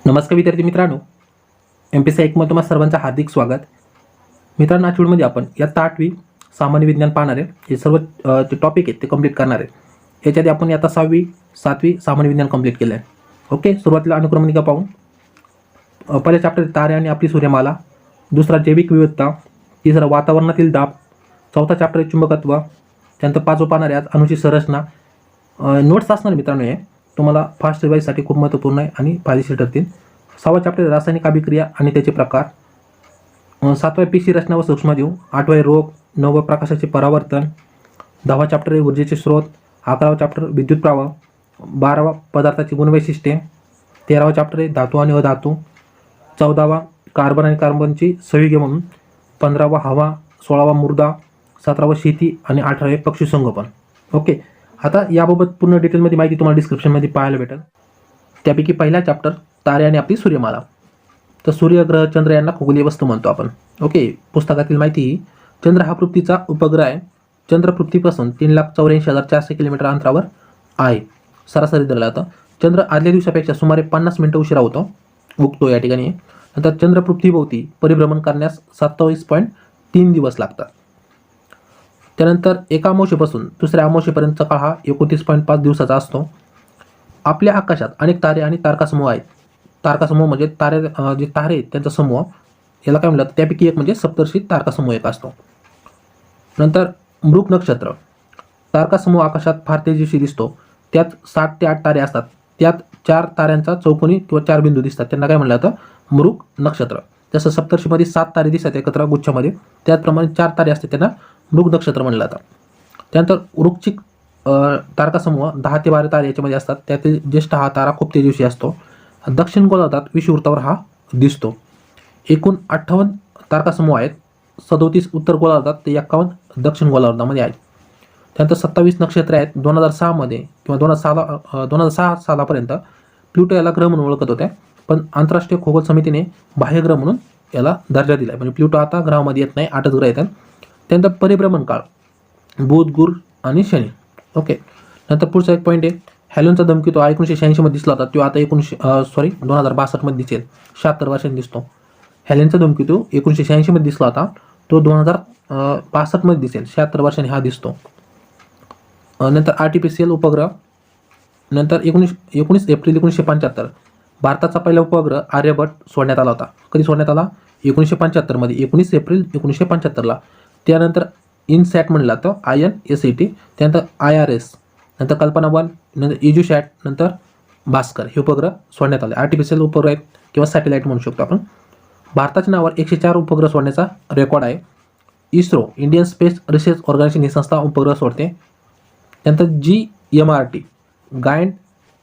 नमस्कार विद्यार्थी मित्रांनो, MPSC 1 मध्ये तुम्हा सर्वांचं हार्दिक स्वागत. मित्रांनो, आजच्या व्हिडिओमध्ये आपण इयत्ता 8वी सामान्य विज्ञान पाहणार आहे. हे सर्व जे टॉपिक आहेत ते कंप्लीट करणार आहे. याच्याआधी आपण इयत्ता 6वी 7वी सामान्य विज्ञान कंप्लीट केलं आहे. ओके, सुरुवातीला अनुक्रमणिका पाहू. पहिला चॅप्टर तारे आणि आपली सूर्यमाला, दुसरा जैविक विविधता, तिसरा वातावरणातील दाब, चौथा चॅप्टर चुंबकत्व, त्यानंतर पाचवं पाहणार आहे आज अणूची संरचना. नोट्स असणार मित्रांनो, हे तुम्हाला फास्ट रिवाईजसाठी खूप महत्त्वपूर्ण आहे आणि फायदेशीर ठरतील. 6वा चॅप्टर रासायनिक अभिक्रिया आणि त्याचे प्रकार, 7वा पेशी रचना व सूक्ष्मजीव, 8वा रोग, 9वा प्रकाशाचे परावर्तन, 10वा चॅप्टर आहे ऊर्जेचे स्रोत, 11वा चॅप्टर विद्युत प्रवाह, 12वा पदार्थाची गुणवैशिष्ट्ये, 13वा चॅप्टर आहे धातू आणि अधातू, 14वा कार्बन आणि कार्बनची संयुगे म्हणून, 15वा हवा, 16वा मृदा, 17वा शेती आणि 18वे पक्षी संगोपन. ओके, आता याबाबत पूर्ण डिटेलमध्ये माहिती तुम्हाला डिस्क्रिप्शनमध्ये पाहायला भेटेल. त्यापैकी पहिला चॅप्टर तारे आणि आपली सूर्यमाला. तर सूर्य, ग्रह, चंद्र यांना खगोलीय वस्तू म्हणतो आपण. ओके, पुस्तकातील माहिती. चंद्र हा पृथ्वीचा उपग्रह आहे. चंद्र पृथ्वीपासून 3,84,400 किलोमीटर अंतरावर आहे. सरासरी धरला जातं. चंद्र आदल्या दिवसापेक्षा सुमारे 50 मिनिटं उशिरा उगतो या ठिकाणी. नंतर चंद्र पृथ्वीभोवती परिभ्रमण करण्यास 27.3 दिवस लागतात. त्यानंतर एका अमावस्येपासून दुसऱ्या अमावस्येपर्यंतचा काळ हा 29.5 दिवसाचा असतो. आपल्या आकाशात अनेक तारे आणि तारकासमूह आहेत. तारकासमूह म्हणजे जे तारे आहेत त्यांचा समूह, याला काय म्हणतात, त्यापैकी एक म्हणजे सप्तर्षी तारकासमूह एक असतो. नंतर मृग नक्षत्र. तारकासमूह आकाशात फार तेजस्वी दिसतो. त्यात 7 ते 8 तारे असतात. त्यात 4 ताऱ्यांचा चौकोनी किंवा 4 बिंदू दिसतात, त्यांना काय म्हणलं जातं, मृग नक्षत्र. जसं सप्तर्षीमध्ये 7 तारे दिसतात एकत्र गुच्छामध्ये, त्याचप्रमाणे 4 तारे असतात, त्यांना मृग नक्षत्र म्हणलं जातं. त्यानंतर वृश्चिक तारकासमूह 10 ते 12 तारे याच्यामध्ये असतात. त्यातील ज्येष्ठ हा तारा खूप तेजस्वी असतो. दक्षिण गोलार्धात विषुववृत्तावर हा दिसतो. एकूण 58 तारकासमूह आहेत. 37 उत्तर गोलार्धात ते 51 दक्षिण गोलार्धामध्ये आहेत. त्यानंतर 27 नक्षत्रे आहेत. 2006 मध्ये किंवा 2006 सालापर्यंत प्लुटो याला ग्रह म्हणून ओळखत होत्या, पण आंतरराष्ट्रीय खगोल समितीने बाह्यग्रह म्हणून याला दर्जा दिला. म्हणजे प्लुटो आता ग्रहामध्ये येत नाही, 8च ग्रह येतात. त्यानंतर परिभ्रमण काळ बुध, गुर आणि शनी. ओके, नंतर पुढचा एक पॉईंट आहे हॅलोनचा धमकी. तो 1986 मध्ये दिसला होता, तो आता 2062 मध्ये दिसेल, 76 वर्षांनी दिसतो. हॅलेनचा धमकी तो 1986 मध्ये दिसला होता, तो 2065 मध्ये दिसेल, 76 वर्षांनी हा दिसतो. नंतर आर्टिफिशियल उपग्रह. नंतर 19 एप्रिल 1975 भारताचा पहिला उपग्रह आर्यभट्ट सोडण्यात आला होता. कधी सोडण्यात आला? 1975 मध्ये, 19 एप्रिल 1975ला. त्यानंतर इनसॅट म्हणला तर INSAT, त्यानंतर IRS, नंतर कल्पनावाल, नंतर इजूसॅट, नंतर भास्कर हे उपग्रह सोडण्यात आले. आर्टिफिशियल उपग्रह आहेत किंवा सॅटेलाईट म्हणू शकतो आपण. भारताच्या नावावर 104 उपग्रह सोडण्याचा रेकॉर्ड आहे. ISRO, Indian Space Research Organisation ही संस्था उपग्रह सोडते. त्यानंतर GMRT giant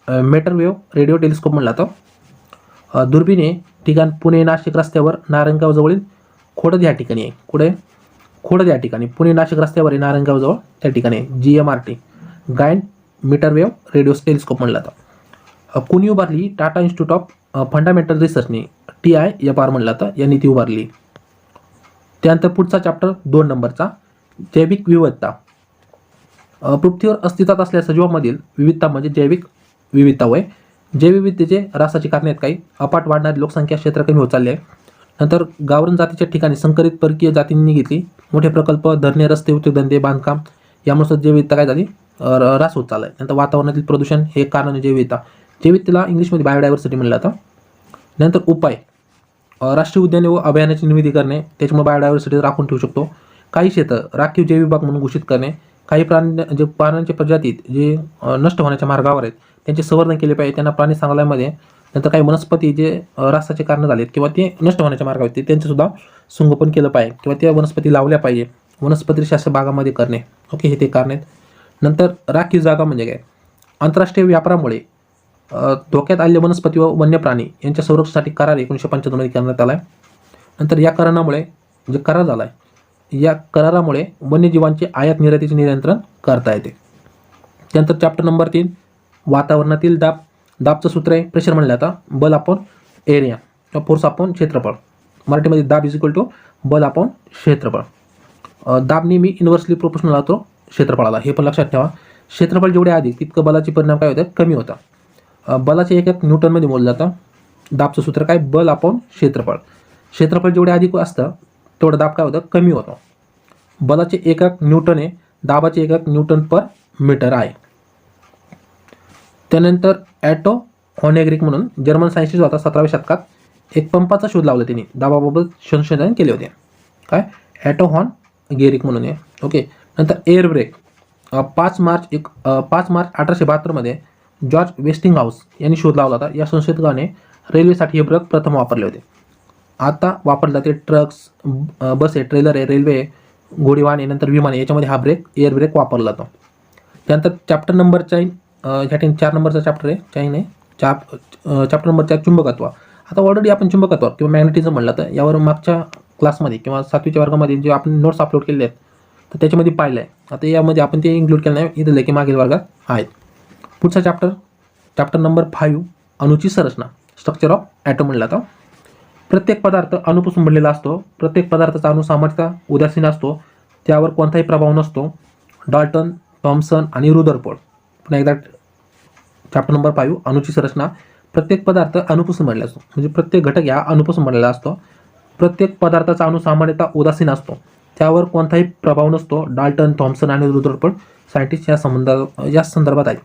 metrewave radio telescope म्हणला तर दुर्बिणे ठिकाण पुणे नाशिक रस्त्यावर नारायणगाव जवळील खोडद या ठिकाणी आहे. कुठे? खोडद या ठिकाणी, पुणे नाशिक रस्त्यावर आहे, नारायणगाव जवळ त्या ठिकाणी आहे. GMRT giant metrewave radio telescope म्हणला तर. कुणी उभारली? टाटा इन्स्टिट्यूट ऑफ फंडामेंटल रिसर्चनी, TIFR म्हणला तर यांनी ती उभारली. त्यानंतर पुढचा चॅप्टर 2 नंबरचा जैविक विविधता. पृथ्वीवर अस्तित्वात असलेल्या सजीवांमधील विविधता म्हणजे जैविक विविधता होय. जैवविविधतेचे रासाची कारणे आहेत काही. अपाट वाढणारी लोकसंख्या, क्षेत्र कमी होत चालले आहे. नंतर गावरण जातीच्या ठिकाणी संकरित परकीय जातींनी घेतली. मोठे प्रकल्प, धरणे, रस्ते, उद्योगधंदे, बांधकाम यामुळे जैवविविधता काय झाली, ऱ्हास होत चालला आहे. नंतर वातावरणातील प्रदूषण हे कारण जैवविविधता. जैवविविधतेला इंग्लिशमध्ये बायोडायव्हर्सिटी म्हणलं जातं. नंतर उपाय, राष्ट्रीय उद्याने व अभयारण्याची निर्मिती करणे, त्याच्यामुळे बायोडायव्हर्सिटी राखून ठेवू शकतो. काही क्षेत्र राखीव जैव विभाग म्हणून घोषित करणे. काही प्राण्यांच्या प्रजातीत जे नष्ट होण्याच्या मार्गावर आहेत त्यांचे संवर्धन केले पाहिजे, त्यांना प्राणी संग्रहालयामध्ये. नंतर काही वनस्पती जे ऱ्हासाचे कारण झालेत किंवा ते नष्ट होण्याच्या मार्गावर आहेत त्यांचेसुद्धा संगोपन केलं पाहिजे किंवा त्या वनस्पती लावल्या पाहिजे. वनस्पती शास्त्र भागामध्ये करणे. ओके, हे ते कारण आहेत. नंतर राखीव जागा म्हणजे काय? आंतरराष्ट्रीय व्यापारामुळे धोक्यात आलेले वनस्पती व वन्य प्राणी यांच्या संरक्षणासाठी करार 1995 मध्ये करण्यात आला आहे. नंतर या करारामुळे जे करार झाला आहे, या करारामुळे वन्यजीवांचे आयात निर्यातीचे नियंत्रण करता येते. त्यानंतर चॅप्टर नंबर 3 वातावरणातील दाब. दाबचं सूत्र आहे प्रेशर म्हणलं जातं बल अपॉन एरिया किंवा फोर्स अपॉन क्षेत्रफळ. मराठीमध्ये दाब इज इक्वल टू बल अपॉन क्षेत्रफळ. दाब नेहमी इन्व्हर्सली प्रोपोर्शनल राहतो क्षेत्रफळाला, हे पण लक्षात ठेवा. क्षेत्रफळ जेवढे अधिक तितकं बलाचे परिणाम काय होतात, कमी होतात. बलाचे एकक न्यूटनमध्ये मोजलं जातं. दाबचं सूत्र काय, बल अपॉन क्षेत्रफळ. क्षेत्रफळ जेवढे अधिक असतं तेवढं दाब काय होतं, कमी होतं. बलाचे एकक न्यूटन आहे, दाबाचे एकक न्यूटन पर मीटर आहे. त्यानंतर ॲटो हॉनेग्रिक म्हणून जर्मन सायन्टिस्ट होता 17व्या शतकात, एक पंपाचा शोध लावला त्यांनी, दाबाबाबत संशोधन केले होते. काय, ॲटो हॉन गेरिक म्हणून आहे. ओके. नंतर एअर ब्रेक 5 मार्च 1872 मध्ये जॉर्ज वेस्टिंगहाऊस यांनी शोध लावला होता. या संशोधकाने रेल्वेसाठी हे ब्रेक प्रथम वापरले होते. आता वापरले जाते ट्रक्स, बस आहे, ट्रेलर आहे, रेल्वे आहे, घोडीवाहन आहे, नंतर विमान आहे, याच्यामध्ये हा ब्रेक, एअर ब्रेक वापरला जातो. त्यानंतर चॅप्टर नंबर चाईन, ह्या ठिकाणी 4 नंबरचा चॅप्टर आहे, चाईन आहे. चॅप्टर नंबर 4 चुंबकत्व. आता ऑलरेडी आपण चुंबकत्व किंवा मॅग्नेटिझम म्हणलं तर यावर मागच्या क्लासमध्ये किंवा 7वीच्या वर्गामध्ये जे आपण नोट्स अपलोड केलेले आहेत तर त्याच्यामध्ये पाहिलं आहे. आता यामध्ये आपण ते इन्क्लूड केलं नाही, इथं लेखी मागील वर्गात आहेत. पुढचा चॅप्टर नंबर 5 अणूची संरचना, स्ट्रक्चर ऑफ ॲटम म्हणलं जातं. प्रत्येक पदार्थ अणूपासून बनलेला असतो. प्रत्येक पदार्थाचा अणू सामर्थ्य उदासीन असतो, त्यावर कोणताही प्रभाव नसतो. डाल्टन, थॉम्सन आणि रुदरफोर्ड. पुन्हा एकदा चॅप्टर नंबर 5 अणूची संरचना. प्रत्येक पदार्थ अणूपासून बनलेला असतो, म्हणजे प्रत्येक घटक या अणूपासून बनलेला असतो. प्रत्येक पदार्थाचा अणू सामान्यतः उदासीन असतो, त्यावर कोणताही प्रभाव नसतो. डाल्टन, थॉम्सन आणि रुदरफोर्ड सायंटिस्ट या संदर्भात आहेत.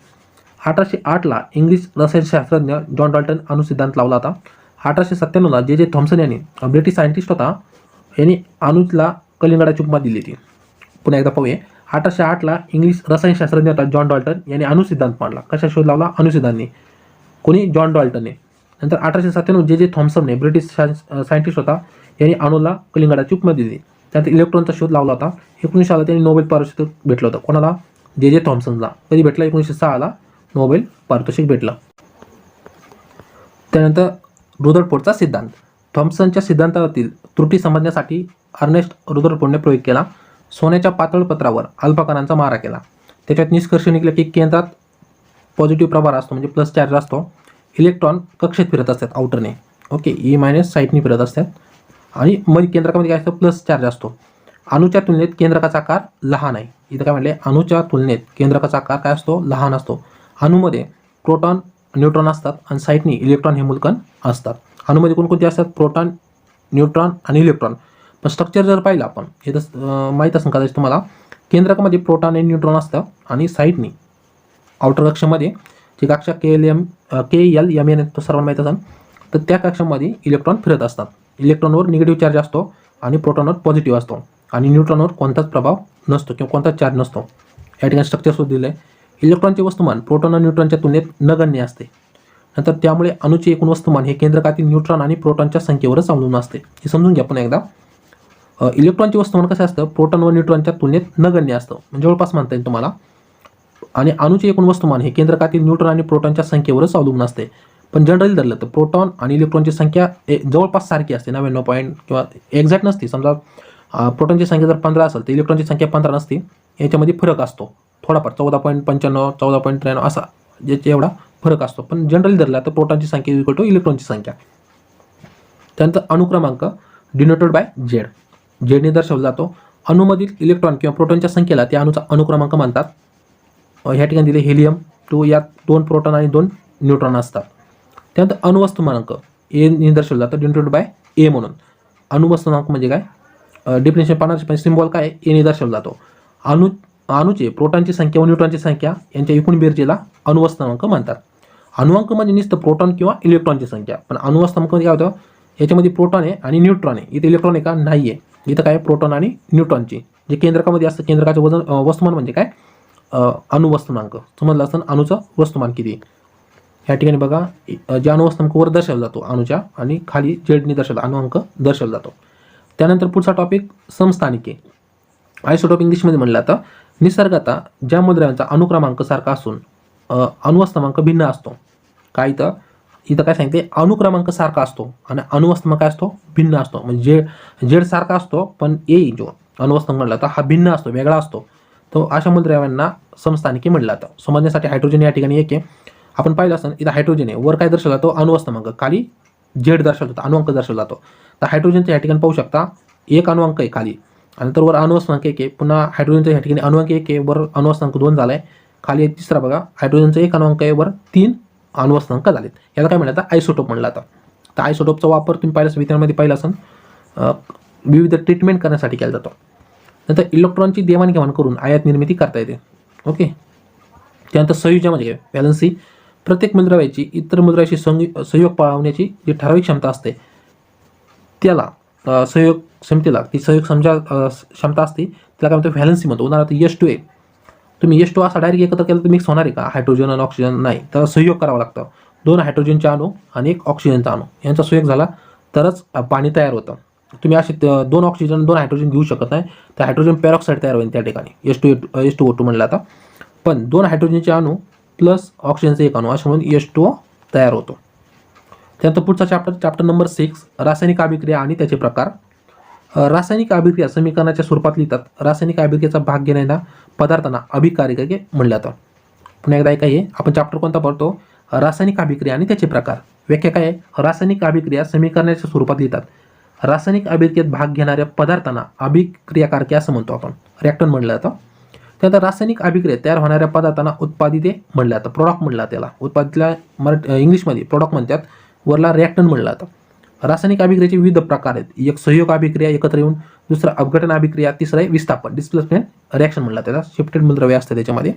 1808ला इंग्लिश रसायनशास्त्रज्ञ जॉन डाल्टन अणुसिद्धांत लावला होता. 1897ला जे थॉम्सन यांनी, ब्रिटिश सायंटिस्ट होता, यांनी अणूला कलिंगडाची उपमा दिली होती. पुन्हा एकदा पाहूया. 1808ला इंग्लिश रसायनशास्त्रज्ञ होता जॉन डाल्टन यांनी अणुसिद्धांत मांडला. कशा शोध लावला, अणुसिद्धांतनी. कोणी, जॉन डाल्टनने. नंतर 1897 जे थॉम्सनने, ब्रिटिश सायंटिस्ट होता, यांनी अणूला कलिंगडाची उपमा दिली. त्यानंतर इलेक्ट्रॉनचा शोध लावला होता. 1906ला त्यांनी नोबेल पारितोषिक भेटलं होतं. कोणाला, जे थॉम्सनला. कधी भेटलं, 1906ला नोबेल पारितोषिक भेटलं. त्यानंतर रुदरफोर्डचा सिद्धांत. थॉम्सनच्या सिद्धांतावरील त्रुटी समजण्यासाठी अर्नेस्ट रुदरफोर्डने प्रयोग केला. सोन्याच्या पातळ पत्रावर अल्फा कणांचा मारा केला. त्याच्यात निष्कर्ष निघाला की केंद्रात पॉझिटिव्ह प्रभार असतो, म्हणजे प्लस चार्ज असतो. इलेक्ट्रॉन कक्षेत फिरत असतात आउटरने. ओके, E- साईडने फिरत असतात आणि मध्ये केंद्रकामध्ये काय असतं, प्लस चार्ज असतो. अणूच्या तुलनेत केंद्रकाचा आकार लहान आहे. इथं काय म्हणले, अणूच्या तुलनेत केंद्रकाचा आकार काय असतो, लहान असतो. अणूमध्ये प्रोटॉन, न्यूट्रॉन असतात आणि साईडनी इलेक्ट्रॉन हे मूलकण असतात. अणूमध्ये कोणकोणते असतात, प्रोटॉन, न्यूट्रॉन आणि इलेक्ट्रॉन. पण स्ट्रक्चर जर पाहिलं आपण, हे तर माहीत असेल कदाचित तुम्हाला, केंद्रकामध्ये प्रोटॉन आणि न्यूट्रॉन असतं आणि साईडनी आउटर कक्षामध्ये जी कक्षा KLMN तो सर्वांना माहीत असेल, तर त्या कक्षामध्ये इलेक्ट्रॉन फिरत असतात. इलेक्ट्रॉनवर निगेटिव्ह चार्ज असतो आणि प्रोटॉनवर पॉझिटिव्ह असतो आणि न्यूट्रॉनवर कोणताच प्रभाव नसतो किंवा कोणताच चार्ज नसतो. या ठिकाणी स्ट्रक्चर सुद्धा दिलं आहे. इलेक्ट्रॉनचे वस्तुमान प्रोटॉन आणि न्यूट्रॉनच्या तुलनेत नगण्य असते. नंतर त्यामुळे अणूचे एकूण वस्तुमान हे केंद्रकातील न्यूट्रॉन आणि प्रोटॉनच्या संख्येवरच अवलंबून असते. हे समजून घ्या पुन्हा एकदा. इलेक्ट्रॉनचे वस्तुमान कसं असतं, प्रोटॉन व न्यूट्रॉनच्या तुलनेत नगण्य असतं, म्हणजे जवळपास म्हणता येईल तुम्हाला. आणि अणूचे एकूण वस्तुमान हे केंद्रकातील न्यूट्रॉन आणि प्रोटॉनच्या संख्येवरच अवलंबून असते. पण जनरली धरलं तर प्रोटॉन आणि इलेक्ट्रॉनची संख्या जवळपास सारखी असते, 99 पॉईंट किंवा एक्झॅक्ट नसते. समजा प्रोटॉनची संख्या जर 15 असेल तर इलेक्ट्रॉनची संख्या 15 नसते. याच्यामध्ये फरक असतो थोडाफार, 14.95, 14.93 असा ज्याचा एवढा फरक असतो. पण जनरली धरला तर प्रोटॉनची संख्या इक्वल टू इलेक्ट्रॉनची संख्या. त्यानंतर अणुक्रमांक डिनोटेड बाय झेड. झेडने दर्शवला जातो. अणूमधील इलेक्ट्रॉन किंवा प्रोटॉनच्या संख्येला त्या अणूचा अणुक्रमांक म्हणतात. ह्या ठिकाणी दिले हेलियम 2, यात 2 प्रोटॉन आणि 2 न्यूट्रॉन असतात. त्यानंतर अणुवस्तुमानांक ए दर्शवलं जातं, डिनोटेड बाय ए म्हणून. अणुवस्तुमानांक म्हणजे काय, डिफिनेशन पाहण्याचे सिम्बॉल काय, एने दर्शवला जातो. अणूचे प्रोटॉनची संख्या व न्यूट्रॉनची संख्या यांच्या एकूण बेरजेला अणुवस्तुमानांक म्हणतात. अणुअंक म्हणजे नुसतं प्रोटॉन किंवा इलेक्ट्रॉनची संख्या. पण अणुवस्तुमानांक काय होतं, याच्यामध्ये प्रोटॉन आहे आणि न्यूट्रॉन आहे. इथे इलेक्ट्रॉन आहे का, नाही आहे. इथं काय, प्रोटॉन आणि न्यूट्रॉनची जे केंद्रकामध्ये असतं, केंद्रकाचे वस्तुमान म्हणजे काय, अणुवस्तुमानांक. समजलं असतं अणूचं वस्तुमान किती. या ठिकाणी बघा, जे अणुवस्तुमांक वर दर्शवला जातो अणूच्या, आणि खाली झेडने दर्शवला अणुअंक दर्शवला जातो. त्यानंतर पुढचा टॉपिक समस्थानिके. आयसोटोप इंग्लिशमध्ये म्हणलं जातं. निसर्गतः ज्या मूलद्रव्यांचा अणुक्रमांक सारखा असून अणुवस्तुमांक भिन्न असतो. काय इथं काय सांगितले, अणुक्रमांक सारखा असतो आणि अणुवस्तुमांक काय असतो, भिन्न असतो. म्हणजे झेड सारखा असतो पण ए जो अणुवस्तुमांक म्हणला तर हा भिन्न असतो, वेगळा असतो. तो अशा मूलद्रव्यांना समस्थानिके म्हणलं जातं. समजण्यासाठी हायड्रोजन या ठिकाणी एक आहे. आपण पाहिलं असं, इथं हायड्रोजन आहे, वर काय दर्शवला जातो, अणुवस्तुमांक, खाली झेड दर्शवला जातो, अणुअंक दर्शवला जातो. तर हायड्रोजनच्या या ठिकाणी पाहू शकता एक अणुअंक आहे खाली, आणि तर वर अणुवस्तुमांक 1 आहे. पुन्हा हायड्रोजनच्या या ठिकाणी अणुअंक 1 आहे, वर अणुवस्तुमांक 2 झाला आहे. खाली एक तिसरा बघा, हायड्रोजनचा 1 अणुअंक आहे, वर 3 अणुवस्तुमांक झालेत. याला काय म्हणलं जातं, आयसोटोप म्हणलं जातं. तर आयसोटोपचा वापर तुम्ही पाहिलं विज्ञानामध्ये पाहिला असेल, विविध ट्रीटमेंट करण्यासाठी केला जातो. नंतर इलेक्ट्रॉनची देवाणघेवाण करून आयात निर्मिती करता येते. ओके. त्यानंतर संयोजन म्हणजे व्हॅलन्सी, प्रत्येक मूलद्रव्याची इतर मूलद्रव्याशी संयोग पाळवण्याची जी ठराविक क्षमता असते त्याला संयोग क्षमतेला ती संयोग क्षमता असते त्याला काय म्हणतो, व्हॅलन्सी म्हणतो. उदाहरणार्थ H2A, तुम्ही H2 असा डायरेक्ट एकत्र केलं तर मिक्स होणार आहे का? हायड्रोजन आणि ऑक्सिजन नाही, त्याला संयोग करावा लागतं. 2 हायड्रोजनचे अणू आणि 1 ऑक्सिजनचा अणू यांचा संयोग झाला तरच पाणी तयार होतं. तुम्ही असे 2 ऑक्सिजन 2 हायड्रोजन घेऊ शकत नाही, तर हायड्रोजन पेरॉक्साईड तयार होईल त्या ठिकाणी H2O2 म्हणलं आता. पण 2 हायड्रोजनचे अणू प्लस ऑक्सिजनचे एक अणू अशा म्हणून H2O तयार होतो. त्यानंतर पुढचा चॅप्टर नंबर 6, रासायनिक अभिक्रिया आणि त्याचे प्रकार. रासायनिक अभिक्रिया समीकरणाच्या स्वरूपात लिहितात. रासायनिक अभिक्रियेचा भाग घेणाऱ्या पदार्थांना अभिकारिके म्हणलं जातं. पुन्हा एकदा ऐका, हे आपण चॅप्टर कोणता पडतो? रासायनिक अभिक्रिया आणि त्याचे प्रकार. व्याख्या काय आहे? रासायनिक अभिक्रिया समीकरणाच्या स्वरूपात लिहितात. रासायनिक अभिक्रियेत भाग घेणाऱ्या पदार्थांना अभिक्रियाकारके असं म्हणतो आपण, रिॲक्टंट म्हणलं जातं. त्यानंतर रासायनिक अभिक्रियेत तयार होणाऱ्या पदार्थांना उत्पादिते म्हणलं जातं, प्रोडक्ट म्हणलं जातं. त्याला उत्पादितला इंग्लिशमध्ये प्रोडक्ट म्हणतात, वरला रिॲक्टंट म्हणलं जातं. रासायनिक अभिक्रियेचे विविध प्रकार आहेत. एक संयोग अभिक्रिया एकत्र येऊन, दुसरा अपघटन अभिक्रिया, तिसरा आहे विस्थापन डिस्प्लेसमेंट रिॲक्शन म्हणलं त्याला. शिफ्टेड मूलद्रव्य असतं त्याच्यामध्ये.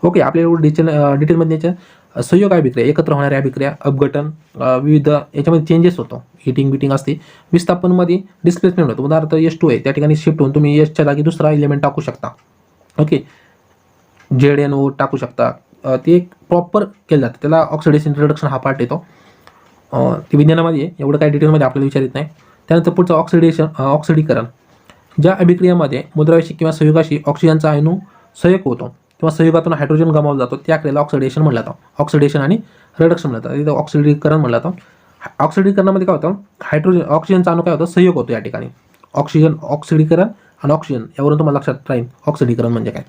ओके. आपल्याला डिटेलमध्ये याच्या संयोग अभिक्रिया, एकत्र होणाऱ्या अभिक्रिया, अपघटन, विविध याच्यामध्ये चेंजेस होतो, हिटिंग असते. विस्थापनमध्ये डिस्प्लेसमेंट होतं. उदाहरणार्थ H2 आहे, त्या ठिकाणी शिफ्ट होऊन तुम्ही Hच्या जागी दुसरा एलिमेंट टाकू शकता. ओके. ZNO टाकू शकता. ते एक प्रॉपर केलं जातं, त्याला ऑक्सिडेशन रिडक्शन हा पार्ट येतो. ते विज्ञानामध्ये एवढं काही डिटेलमध्ये आपल्याला विचारित नाही. त्यानंतर पुढचं ऑक्सिडीकरण. ज्या अभिक्रियेमध्ये मूलद्रव्याशी किंवा संयुगाशी ऑक्सिजनचा अणू संयोग होतो किंवा संयुगातून हायड्रोजन गमावला जातो त्या क्रियेला ऑक्सिडेशन म्हणलं जातं. ऑक्सिडेशन आणि रिडक्शन म्हणलं जातं. इथं ऑक्सिडीकरण म्हणलं जातं. ऑक्सिडीकरणामध्ये काय होतं? ऑक्सिजनचा अणू काय होतं? संयोग होतो या ठिकाणी. ऑक्सिडीकरण आणि ऑक्सिजन यावरून तुम्हाला लक्षात राहील ऑक्सिडीकरण म्हणजे काय.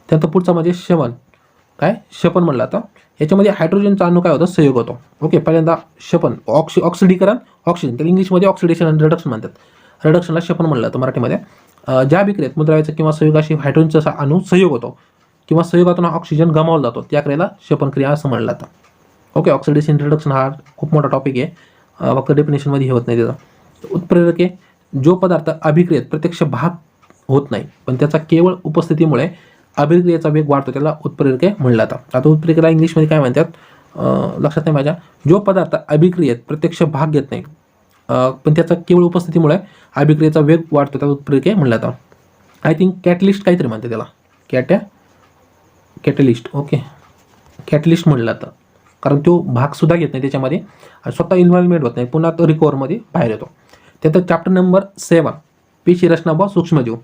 त्यानंतर पुढचं म्हणजे शपन म्हणलं जातं. याच्यामध्ये हायड्रोजनचा अणू काय होतं? संयोग होतो. ओके. पहिल्यांदा शपन, ऑक्सिडीकरण, ऑक्सिजन, त्याला इंग्लिशमध्ये ऑक्सिडेशन आणि रिडक्शन म्हणतात. रिडक्शनला शपन म्हणलं जातं मराठीमध्ये. ज्या अभिक्रियेत मूलद्रव्याचा किंवा संयुगाशी हायड्रोजनचा अणू संयोग होतो किंवा संयुगातून ऑक्सिजन गमावला जातो त्या क्रियेला शपन क्रिया असं म्हणलं जातं. ओके. ऑक्सिडेशन रिडक्शन हा खूप मोठा टॉपिक आहे, फक्त डेफिनेशनमध्ये हे होत नाही त्याचं. उत्प्रेरके, जो पदार्थ अभिक्रियेत प्रत्यक्ष भाग होत नाही पण त्याचा केवळ उपस्थितीमुळे अभिक्रियेचा वेग वाढतो त्याला उत्प्रेरके म्हणलं जातं. आता उत्प्रेरकेला इंग्लिशमध्ये काय म्हणतात लक्षात नाही माझ्या. जो पदार्थ अभिक्रियेत प्रत्यक्ष भाग घेत नाही पण त्याचा केवळ उपस्थितीमुळे अभिक्रियेचा वेग वाढतो त्याला उत्प्रेरके म्हणलं जातं. आय थिंक कॅटलिस्ट काहीतरी म्हणते त्याला, कॅटलिस्ट. ओके. कॅटलिस्ट म्हणलं जातं कारण तो भागसुद्धा घेत नाही त्याच्यामध्ये, स्वतः इन्व्हॉल्वमेंट होत नाही, पुन्हा तो रिकव्हरमध्ये बाहेर येतो. त्यानंतर चॅप्टर नंबर 7, पेशी रचना व सूक्ष्मजीव.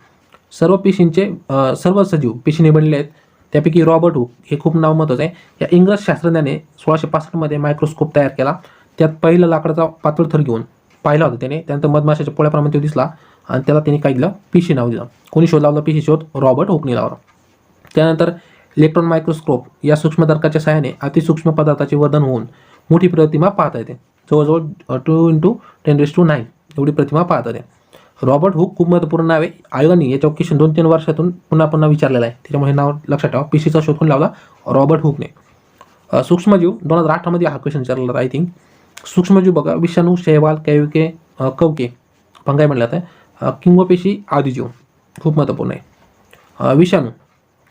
सर्व सजीव पेशीने बनले आहेत. त्यापैकी रॉबर्ट हुक हे खूप नाव महत्त्वाचं आहे. या इंग्रज शास्त्रज्ञाने 1665 मायक्रोस्कोप तयार केला. त्यात पहिला लाकडाचा पातळ थर घेऊन पाहिला होता त्याने. त्यानंतर मधमाशाच्या पोळ्याप्रमाणे तो दिसला आणि त्याला त्यांनी काय दिलं? पेशी नाव दिलं. कोणी शोध लावला? पेशी शोध रॉबर्ट हुकने लावला. त्यानंतर इलेक्ट्रॉन मायक्रोस्कोप या सूक्ष्मदर्पणाच्या सहाय्याने अतिसूक्ष्म पदार्थाचे वर्धन होऊन मोठी प्रतिमा पाहता येते. जवळजवळ 2 × 10⁹ एवढी प्रतिमा पाहता येते. रॉबर्ट हुक खूप महत्त्वपूर्ण नाव आहे. आयोगाने याच्यावर क्वेश्चन 2-3 वर्षातून पुन्हा विचारलेलं आहे, त्याच्यामुळे नाव लक्षात ठेवा. पेशीचा शोध कोण लावला? रॉबर्ट हुकने. सूक्ष्मजीव 2008 हा क्वेश्चन विचारलेला आय थिंक. सूक्ष्मजीव बघा, विषाणू, शैवाल, कैविके, कवके, फंगाई म्हणलं जातं, किंगपेशी, आदिजीव खूप महत्त्वपूर्ण आहे. विषाणू,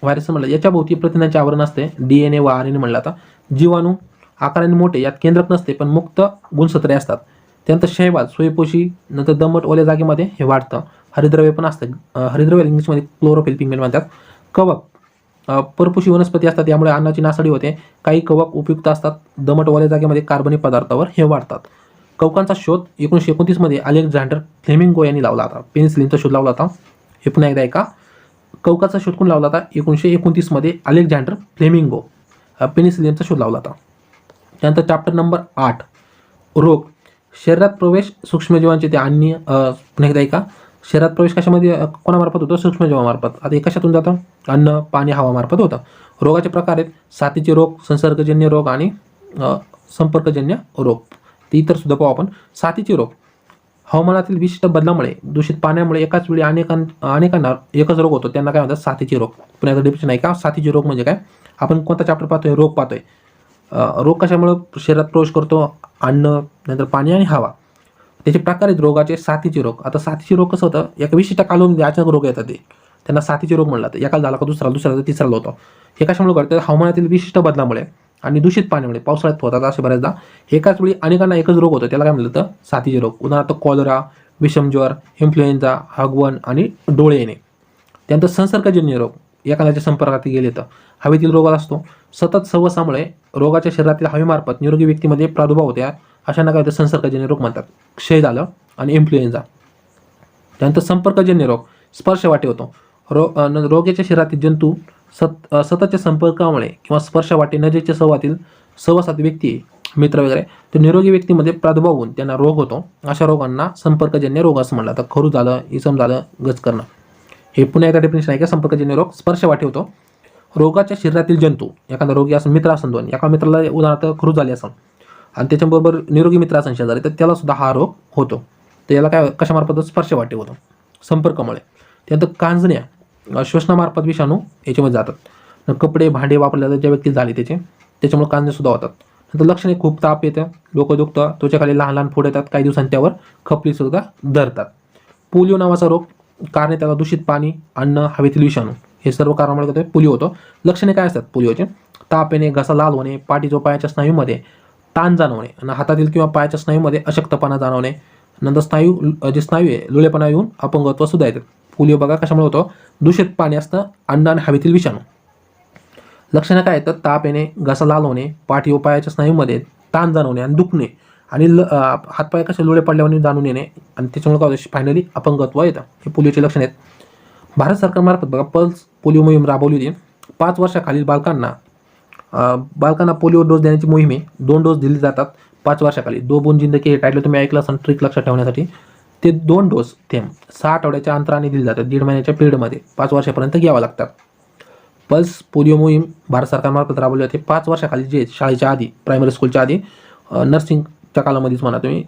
व्हायरस म्हणलं, याच्या भोवती प्रथिनांचे आवरण असते, DNA व RNA म्हणलं जातं. जीवाणू आकाराने मोठे, यात केंद्रक नसते पण मुक्त गुणसूत्रे असतात. त्यानंतर शैवाल, स्वयंपोषी, नंतर दमट ओल्या जागेमध्ये हे वाढतं. हरिद्रव्य पण असतं, हरिद्रव्य इंग्लिशमध्ये क्लोरोफिल पिगमेंट म्हणतात. कवक, परपोषी वनस्पती असतात, यामुळे अन्नाची नासाडी होते. काही कवक उपयुक्त असतात, दमट ओल्या जागेमध्ये कार्बनी पदार्थावर हे वाढतात. कवकांचा शोध 1929 अलेक्झांडर फ्लेमिंगो यांनी लावला होता. पेनिसिलिनचा शोध लावला होता. हे पुन्हा एकदा ऐका, कवकाचा शोध कोण लावला होता? 1929 अलेक्झांडर फ्लेमिंगो पेनिसिलिनचा शोध लावला होता. त्यानंतर चॅप्टर नंबर 8, रोग. शरीरात प्रवेश सूक्ष्मजीवांचे ते अन्य, पुन्हा एकदा ऐका, शरीरात प्रवेश कशामध्ये कोणामार्फत होतो? सूक्ष्मजीवामार्फत. आता हे कशातून जातं? अन्न, पाणी, हवामार्फत होतं. रोगाचे प्रकार आहेत साथीचे रोग, संसर्गजन्य रोग आणि संपर्कजन्य रोग. ते इतर सुद्धा पाहू आपण. साथीचे रोग, हवामानातील विशिष्ट बदलामुळे, दूषित पाण्यामुळे एकाच वेळी अनेकांना एकच रोग होतो, त्यांना काय म्हणतात? साथीचे रोग. पुन्हा एकदा डिफिनेशन आहे का साथीचे रोग म्हणजे काय? आपण कोणता चॅप्टर पाहतोय? रोग पाहतोय. रोग कशामुळे शरीरात प्रवेश करतो? अन्न, नंतर पाणी आणि हवा. त्याचे प्रकार आहेत रोगाचे. साथीचे रोग. आता साथीचे रोग कसं होतं, एका विशिष्ट कालावधीमध्ये अचानक रोग येतात ते, त्यांना साथीचे रोग म्हणलं जातं. एकाला झाला का दुसऱ्याला तिसऱ्याला होतो. हे कशामुळे घडतं? हवामानातील विशिष्ट बदलामुळे आणि दूषित पाण्यामुळे. पावसाळ्यात होतात असे बऱ्याचदा. एकाच वेळी अनेकांना एकच रोग होतो, त्याला काय म्हणलं जातं? साथीचे रोग. उदाहरणार्थ कॉलरा, विषमज्वर, इन्फ्लुएन्झा, हगवण आणि डोळे येणे. त्यानंतर संसर्गजन्य रोग. एखाद्याच्या संपर्कात गेले तर हवेतील रोग असतो. सतत सहवासामुळे रोगाच्या शरीरातील हवेमार्फत निरोगी व्यक्तीमध्ये प्रादुर्भाव होत्या, अशांना काय होतं? संसर्गजन्य रोग म्हणतात. क्षय झालं आणि इन्फ्लुएन्झा. त्यानंतर संपर्कजन्य रोग. स्पर्शवाटे होतो. रोगाच्या शरीरातील जंतू सततच्या संपर्कामुळे किंवा स्पर्शवाटे नजीकच्या सहवासात व्यक्ती, मित्र वगैरे, तर निरोगी व्यक्तीमध्ये प्रादुर्भाव होऊन त्यांना रोग होतो. अशा रोगांना संपर्कजन्य रोग असं म्हणलं. आता खरू झालं, इसम झालं, गच करणं. हे पुन्हा एकदा डेफिनेशन आहे का? संपर्कजन्य रोग स्पर्शवाटे होतो. रोगाच्या शरीरातील जंतू, एखादा रोगी असं मित्र असेल दोन, एका मित्राला उदाहरणार्थ खरू झाली असेल आणि त्याच्याबरोबर निरोगी मित्र असेल शेजारी, तर त्याला सुद्धा हा रोग होतो. तर याला काय कशामार्फत? स्पर्शवाटे होतो, संपर्कामुळे. त्यानंतर कांजण्या, श्वसनामार्फत विषाणू याच्यामध्ये जातात. कपडे भांडे वापरले ज्या व्यक्ती झाले त्याच्यामुळे कांजण्या सुद्धा होतात. नंतर लक्षणे खूप ताप येतं, डोकं दुखतं, त्वचेखाली लहान लहान फोड येतात, काही दिवसांनी त्यावर खपली सुद्धा धरतात. पोलिओ नावाचा रोग. कारणे त्याला दूषित पाणी, अन्न, हवेतील विषाणू, हे सर्व कारणामुळे काय पोलिओ होतो. लक्षणे काय असतात पोलिओचे? ताप येणे, घसा लाल होणे, पाठीच्या पायाच्या स्नायूमध्ये ताण जाणवणे आणि हातातील किंवा पायाच्या स्नायूमध्ये अशक्तपणा जाणवणे. नंतर स्नायू आहे लुळेपणा येऊन अपंगत्व सुद्धा येतात. पोलिओ बघा कशामुळे होतो? दूषित पाणी असतं, अन्न आणि हवेतील विषाणू. लक्षणं काय येतात? ताप येणे, घसा लाल होणे, पाठी व पायाच्या स्नायूमध्ये ताण जाणवणे आणि दुखणे आणि हातपाय कसे लुळे पडल्यावर जाणून येणे आणि त्याच्यामुळे काय होतं? फायनली अपंगत्व येतं. हे पोलिओचे लक्षण आहेत. भारत सरकारमार्फत बघा पल्स पोलिओ मोहीम राबवली होती. 5 वर्षाखालील बालकांना पोलिओ डोस देण्याची मोहीम आहे. 2 डोस दिले जातात 5 वर्षाखाली. 2 बूंद जिंदगी हे टायटल तुम्ही ऐकलं असाल, ट्रिक लक्षात ठेवण्यासाठी. ते 2 डोस थेंब 6 आठवड्याच्या अंतराने दिले जातात. 1.5 महिन्याच्या पिरियडमध्ये 5 वर्षापर्यंत घ्यावं लागतात. पल्स पोलिओ मोहीम भारत सरकारमार्फत राबवली जाते. 5 वर्षाखाली जे शाळेच्या आधी, प्रायमरी स्कूलच्या आधी, नर्सिंगच्या कालामध्येच म्हणा तुम्ही,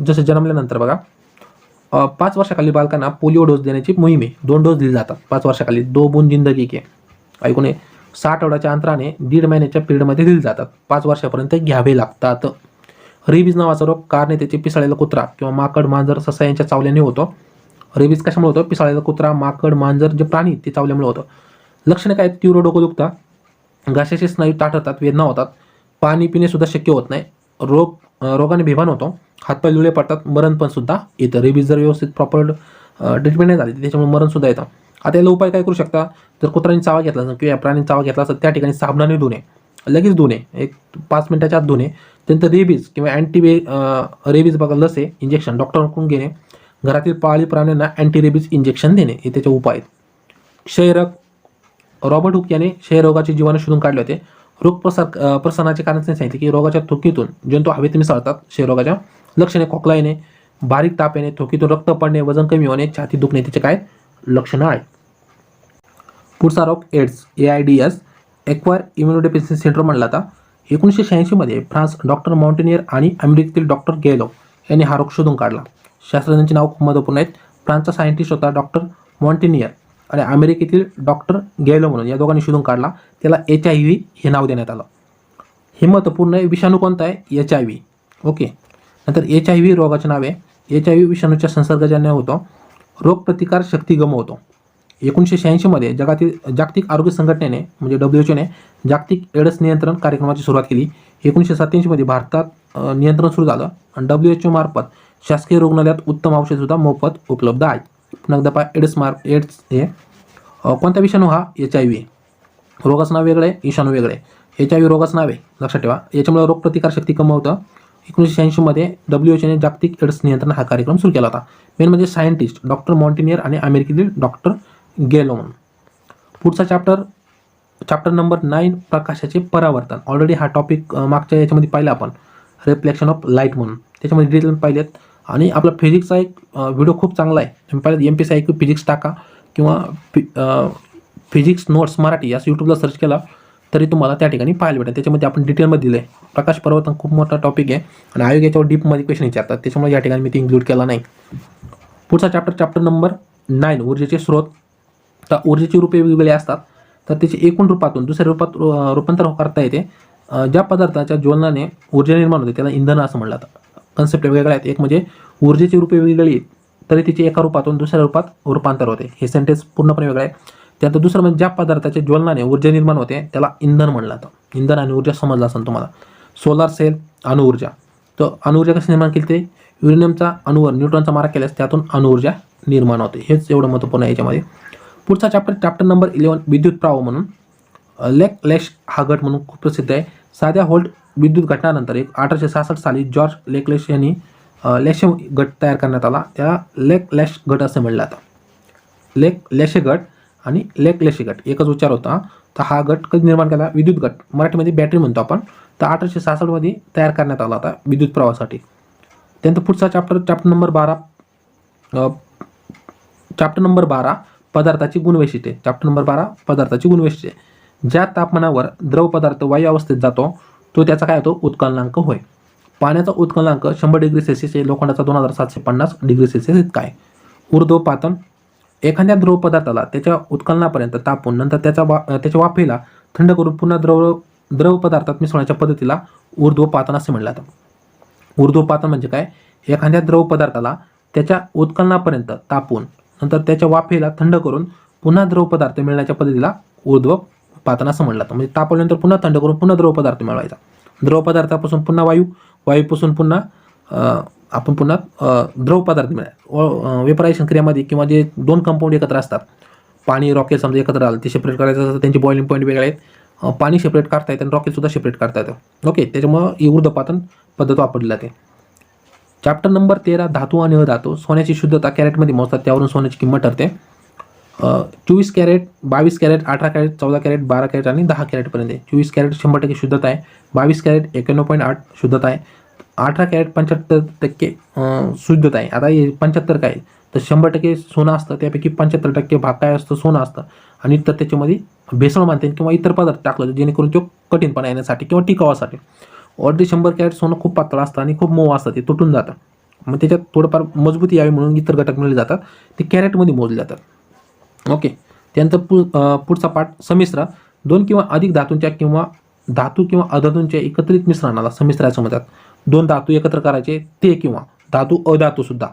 जसं जन्मल्यानंतर बघा 5 वर्षाखाली बालकांना पोलिओ डोस देण्याची मोहीम आहे. 2 डोस दिले जातात 5 वर्षाखाली. 2 बूंद जिंदगी के ऐकून 6 आठवड्याच्या अंतराने 1.5 महिन्याच्या पिरियडमध्ये दिले जातात. 5 वर्षापर्यंत घ्यावे लागतात. रेबीज नावाचा रोग. कारणे त्याचे पिसाळलेला कुत्रा किंवा माकड, मांजर, ससा यांच्या चावल्याने होतो. रेबीज कशामुळे होतं? पिसाळलेला कुत्रा, माकड, मांजर जे प्राणी ते चावल्यामुळे होतं. लक्षणे काय? तीव्र डोकं दुखतं, घशाचे स्नायू ताठरतात, वेदना होतात, पाणी पिणे सुद्धा शक्य होत नाही, रोगाने बेभान होतो, हातपाय लुळे पडतात, मरण पण सुद्धा येतं. रेबीज जर व्यवस्थित प्रॉपर ट्रीटमेंट नाही झाली त्याच्यामुळे मरण सुद्धा येतं. आता याला उपाय काय करू शकता? जर कुत्र्याने चावा घेतला असेल किंवा प्राण्याने चावा घेतला असेल त्या ठिकाणी साबणाने धुणे, लगेच धुणे, एक 5 मिनिटाच्या आत धुणे. त्यानंतर रेबीज किंवा रेबीज बघा लस आहे, इंजेक्शन डॉक्टरकडून घेणे. घरातील पाळीव प्राण्यांना अँटी रेबीज इंजेक्शन देणे, हे त्याचे उपाय आहेत. क्षयरोग. रॉबर्ट हुक याने क्षयरोगाचे जीवाणू शोधून काढले होते. रोग प्रसाराचे कारण त्यांनी सांगितले की रोगाच्या थुकीतून जंतू हवेत मिसळतात. क्षयरोगाच्या लक्षणे खोकला येणे, बारीक ताप येणे, थुकीतून रक्त पडणे, वजन कमी होणे, छाती दुखणे, त्याचे काय लक्षणं आहेत. पुढचा रोग AIDS, AIDS, acquire immunodeficiency syndrome म्हणला आता. 1986 मध्ये फ्रान्स डॉक्टर मॉन्टेनियर आणि अमेरिकेतील डॉक्टर गेलो यांनी हा रोग शोधून काढला. शास्त्रज्ञांचे नाव खूप महत्त्वपूर्ण आहेत. फ्रान्सचा सायंटिस्ट होता डॉक्टर मॉन्टेनियर आणि अमेरिकेतील डॉक्टर गेलो म्हणून, या दोघांनी शोधून काढला. त्याला HIV हे नाव देण्यात आलं. हे महत्त्वपूर्ण आहे. विषाणू कोणता आहे? HIV. ओके. नंतर HIV रोगाचे नाव आहे. HIV विषाणूच्या संसर्गजन्य होतो. रोगप्रतिकार शक्ती गमावतो. 1986 मध्ये जागतिक आरोग्य संघटनेने म्हणजे WHOने जागतिक एड्स नियंत्रण कार्यक्रमाची सुरुवात केली. 1987 मध्ये भारतात नियंत्रण सुरू झालं आणि WHO मार्फत शासकीय रुग्णालयात उत्तम औषध सुद्धा मोफत उपलब्ध आहे. पुन्हा एकदा एड्स हे कोणता विषाणू? हा HIV. रोगाचं नाव वेगळं आहे, विषाणू वेगळे आहे. HIV रोगाचं नाव आहे, लक्षात ठेवा. याच्यामुळे रोगप्रतिकार शक्ती कमवतं. 1986 मध्ये WHOने जागतिक एड्स नियंत्रण हा कार्यक्रम सुरू केला होता. मेन म्हणजे सायंटिस्ट डॉक्टर मॉन्टेनियर आणि अमेरिकेतील डॉक्टर गेलो म्हणून. पुढचा चॅप्टर नंबर 9, प्रकाशाचे परावर्तन. ऑलरेडी हा टॉपिक मागच्या याच्यामध्ये पाहिला आपण, रिफ्लेक्शन ऑफ लाईट म्हणून. त्याच्यामध्ये डिटेल पाहिलेत. आणि आपला फिजिक्सचा एक व्हिडिओ खूप चांगला आहे. तुम्ही पाहिलं MPSI फिजिक्स टाका किंवा फिजिक्स नोट्स मराठी असं यूट्यूबला सर्च केला तरी तुम्हाला त्या ठिकाणी पाहायला भेटेल. त्याच्यामध्ये आपण डिटेलमध्ये दिलं आहे. प्रकाश परावर्तन खूप मोठा टॉपिक आहे आणि आयोग याच्यावर डीपमध्ये क्वेश्चन विचारतात, त्याच्यामुळे या ठिकाणी मी ते इन्क्लूड केला नाही. पुढचा चॅप्टर नंबर 9, ऊर्जेचे स्रोत. तर ऊर्जेची रूपे वेगवेगळी असतात, तर त्याची एकूण रूपातून दुसऱ्या रूपात रूपांतर करता येते. ज्या पदार्थाच्या ज्वलनाने ऊर्जा निर्माण होते त्याला इंधन असं म्हणलं जातं. कन्सेप्ट वेगवेगळ्या आहेत. एक म्हणजे ऊर्जेची रूपे वेगळी तरी तिची एका रूपातून दुसऱ्या रूपात रूपांतर होते. हे सेंटेन्स पूर्णपणे वेगळं आहे. त्यानंतर दुसरं म्हणजे ज्या पदार्थाच्या ज्वलनाने ऊर्जा निर्माण होते त्याला इंधन म्हणलं जातं. इंधन आणि ऊर्जा समजलं असेल तुम्हाला. सोलार सेल, अणुऊर्जा. तर अणुऊर्जा कशी निर्माण केली ते युरेनियमचा अणुवर न्यूट्रॉनचा मारा केल्यास त्यातून अणुऊर्जा निर्माण होते. हेच एवढं महत्त्वपूर्ण आहे याच्यामध्ये. पुढचा चॅप्टर नंबर 11 विद्युत प्रवाह म्हणून लेक लॅश हा गट म्हणून खूप प्रसिद्ध आहे. साध्या व्होल्ट विद्युत घटनानंतर 1866 साली जॉर्ज लेकलॅश यांनी लॅशे गट तयार करण्यात आला. त्या लेक लॅश गट असे म्हणलं जातं. लेक लॅशे गट आणि लेक लॅशे गट एकच उच्चार होता. तर हा गट कधी निर्माण केला? विद्युत गट, मराठीमध्ये बॅटरी म्हणतो आपण. तर 1866 मध्ये तयार करण्यात आला होता विद्युत प्रवाहासाठी. त्यानंतर पुढचा चॅप्टर नंबर 12 पदार्थाची गुणवैशिष्ट्ये. चॅप्टर नंबर 12 पदार्थाची गुणवैशिष्ट्ये. ज्या तापमानावर द्रव पदार्थ वायू अवस्थेत जातो तो त्याचा काय होतो? उत्कलनांक होय. पाण्याचा उत्कलनांक 100 डिग्री सेल्सिअस आहे. लोखंडाचा 2750 डिग्री सेल्सिअस इतका आहे. ऊर्ध्वपातन एखाद्या द्रव पदार्थाला त्याच्या उत्कलनापर्यंत तापवून नंतर त्याच्या वाफेला थंड करून पुन्हा द्रव पदार्थात मिसळण्याच्या पद्धतीला ऊर्ध्वपातन असे म्हणलं जातं. ऊर्ध्वपातन म्हणजे काय? एखाद्या द्रव पदार्थाला त्याच्या उत्कलनापर्यंत तापवून नंतर त्याच्या वाफेला थंड करून पुन्हा द्रव पदार्थ मिळण्याच्या पद्धतीला ऊर्ध्वपातन असं म्हणलं जातं. म्हणजे तापवल्यानंतर पुन्हा थंड करून पुन्हा द्रव पदार्थ मिळवायचा. द्रव पदार्थापासून पुन्हा वायूपासून पुन्हा आपण पुन्हा द्रव पदार्थ मिळाला. वेपरायझेशन क्रियामध्ये किंवा जे दोन कंपाऊंड एकत्र असतात, पाणी रॉकेल समजा एकत्र आलं, ते सेपरेट करायचं असतं, त्यांचे बॉइलिंग पॉईंट वेगळे आहेत. पाणी सेपरेट करता येतं आणि रॉकेलसुद्धा सेपरेट करता येतं. ओके, त्याच्यामुळं ही ऊर्ध्वपातन पद्धत वापरली जाते. चॅप्टर नंबर 13 धातू आणि अधातू. सोन्याची शुद्धता कॅरेटमध्ये मोजतात, त्यावरून सोन्याची किंमत ठरते. 24 carat, 22 carat, 18 carat, 14 carat, 12 carat आणि 10 कॅरेटपर्यंत आहे. 24 कॅरेट 100% शुद्धता आहे. 22 कॅरेट 91.8 शुद्धता आहे. 18 कॅरेट 75% शुद्धता आहे. आता हे 75 काय तर 100% सोनं असतं, त्यापैकी 75% भाग काय असतं? सोनं असतं. आणि तर त्याच्यामध्ये भेसळ मानते किंवा इतर पदार्थ टाकलं जेणेकरून तो कठीणपणा येण्यासाठी किंवा टिकावासाठी. ऑलरेडी 100 कॅरेट सोनं खूप पातळ असतं आणि खूप मऊ असतं, ते तुटून जातं. मग त्याच्यात थोडंफार मजबूती यावी म्हणून इतर घटक मिळले जातात, ते कॅरेटमध्ये मोजले जातात. ओके, त्यानंतर पुढचा पाठ संमिश्र. 2 किंवा अधिक धातूंच्या किंवा धातू किंवा अधातूंच्या एकत्रित मिश्रणाला संमिश्राचं म्हणतात. 2 धातू एकत्र करायचे ते किंवा धातू अधातू सुद्धा